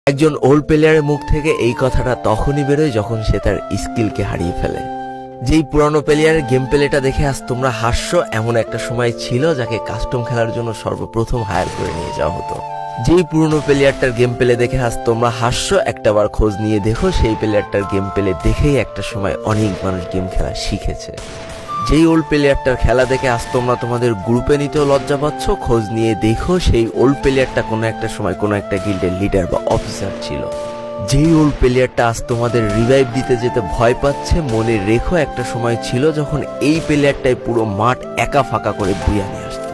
একজন ওল্ড প্লেয়ারের মুখ থেকে এই কথাটা তখনই বেরোয় যখন সে তার স্কিলকে হারিয়ে ফেলে। যেই পুরানো প্লেয়ারের গেম প্লেটা দেখে আজ তোমরা হাসছো, এমন একটা সময় ছিল যাকে কাস্টম খেলার জন্য সর্বপ্রথম হায়ার করে নিয়ে যাওয়া হতো। যেই পুরনো প্লেয়ারটার গেম প্লে দেখে আজ তোমরা হাসছো, একটাবার খোঁজ নিয়ে দেখো সেই প্লেয়ারটার গেম প্লে দেখেই একটা সময় অনেক মানুষ গেম খেলা শিখেছে। যেই ওল্ড প্লেয়ারটার খেলা দেখে আজ তোমরা তোমাদের গ্রুপে নিতেও লজ্জা পাচ্ছ, খোঁজ নিয়ে দেখো সেই ওল্ড প্লেয়ারটা কোনো একটা সময় কোনো একটা গিল্ডের লিডার বা অফিসার ছিল। যেই ওল্ড প্লেয়ারটা আজ তোমাদের রিভাইভ দিতে যেতে ভয় পাচ্ছে, মনে রেখো একটা সময় ছিল যখন এই প্লেয়ারটাই পুরো মাঠ একা ফাঁকা করে বুইয়া নিয়ে আসতো।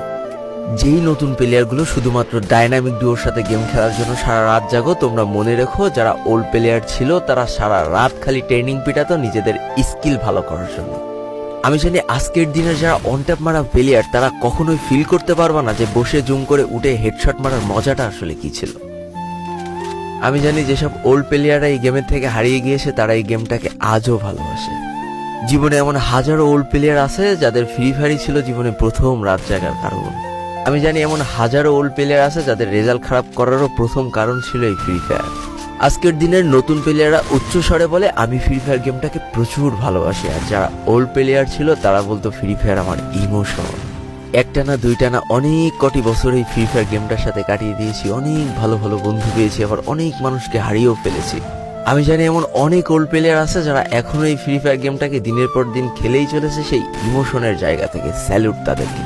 যেই নতুন প্লেয়ারগুলো শুধুমাত্র ডাইনামিক ডুয়োর সাথে গেম খেলার জন্য সারা রাত জাগো, তোমরা মনে রেখো যারা ওল্ড প্লেয়ার ছিল তারা সারা রাত খালি ট্রেনিং পিটাতো নিজেদের স্কিল ভালো করার জন্য। আমি জানি আজকের দিনের যারা অন ট্যাপ মারা প্লেয়ার তারা কখনোই ফিল করতে পারবে না যে বসে জুম করে উঠে হেডশট মারার মজাটা আসলে কি ছিল। আমি জানি যেসব ওল্ড প্লেয়াররা এই গেমের থেকে হারিয়ে গিয়েছে তারা এই গেমটাকে আজও ভালোবাসে। জীবনে এমন হাজারো ওল্ড প্লেয়ার আছে যাদের ফ্রি ফায়ারই ছিল জীবনে প্রথম রাত জাগার কারণ। আমি জানি এমন হাজারো ওল্ড প্লেয়ার আছে যাদের রেজাল্ট খারাপ করারও প্রথম কারণ ছিল এই ফ্রি ফায়ার। আজকের দিনের নতুন প্লেয়াররা উচ্চ স্বরে বলে আমি ফ্রি ফায়ার গেমটাকে প্রচুর ভালোবাসি, আর যারা ওল্ড প্লেয়ার ছিল তারা বলতো ফ্রি ফায়ার আমার ইমোশন। একটা না দুইটা না অনেক কটি বছর এই ফ্রি ফায়ার গেমটার সাথে কাটিয়ে দিয়েছি, অনেক ভালো ভালো বন্ধু পেয়েছি, আবার অনেক মানুষকে হারিয়েও ফেলেছি। আমি জানি এমন অনেক ওল্ড প্লেয়ার আছে যারা এখনো এই ফ্রি ফায়ার গেমটাকে দিনের পর দিন খেলেই চলেছে সেই ইমোশনের জায়গা থেকে। স্যালুট তাদেরকে।